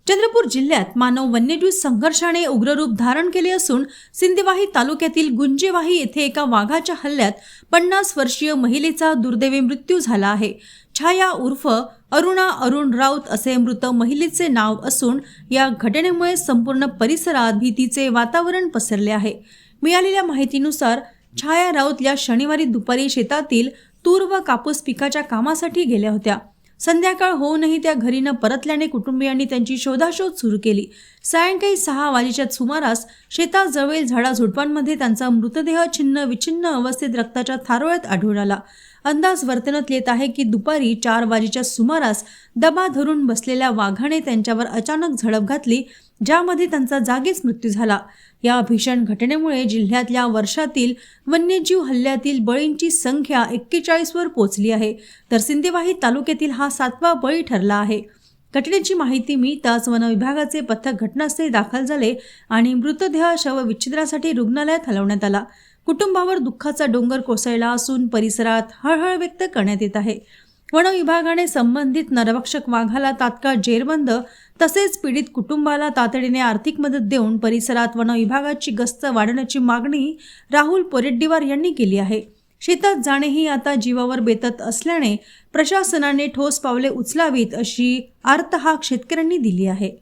चंद्रपूर जिल्ह्यात मानव वन्यजीव संघर्षाने उग्र रूप धारण केले असून सिंदेवाही तालुक्यातील गुंजेवाही येथे एका वाघाच्या हल्ल्यात 50 वर्षीय महिलेचा दुर्दैवी मृत्यू झाला आहे। छाया उर्फ अरुणा अरुण राऊत असे मृत महिलेचे नाव असून या घटनेमुळे संपूर्ण परिसरात भीतीचे वातावरण पसरले आहे। मिळालेल्या माहितीनुसार छाया राऊत या शनिवारी दुपारी शेतातील तूर व कापूस पिकाच्या कामासाठी गेल्या होत्या। संध्याकाळ होऊनही त्या घरी न परतल्याने कुटुंबियांनी त्यांची शोधाशोध सुरू केली। सायंकाळी 6 वाजेच्या सुमारास शेताजवळील झाडाझुडपांमध्ये त्यांचा मृतदेह छिन्न विछिन्न अवस्थेत रक्ताच्या थारोळ्यात आढळून आला। अंदाज वर्तवण्यात येत आहे की दुपारी 4 वाजेच्या सुमारास दबा धरून बसलेल्या वाघाने त्यांच्यावर अचानक झडप घातली, ज्यामध्ये त्यांचा जागीच मृत्यू झाला। या भीषण घटनेमुळे जिल्ह्यातल्या वर्षातील वन्यजीव हल्ल्यातील बळींची संख्या 41 वर पोहोचली आहे, तर सिंदेवाही तालुक्यातील हा 7वा बळी ठरला आहे। घटनेची माहिती मिळताच वन विभागाचे पथक घटनास्थळी दाखल झाले आणि मृतदेह शवविच्छेदनासाठी रुग्णालयात हलवण्यात आला। कुटुंबावर दुःखाचा डोंगर कोसळला असून परिसरात हळहळ व्यक्त करण्यात येत आहे। वन विभागाने संबंधित नरभक्षक वाघाला तात्काळ जेरबंद तसेच पीडित कुटुंबाला तातडीने आर्थिक मदत देऊन परिसरात वन विभागाची गस्त वाढवण्याची मागणी राहुल पोरेड्डीवार यांनी केली आहे। शेतात जाणेही आता जीवावर बेतत असल्याने प्रशासनाने ठोस पावले उचलावीत अशी आर्त हाक शेतकऱ्यांनी दिली आहे।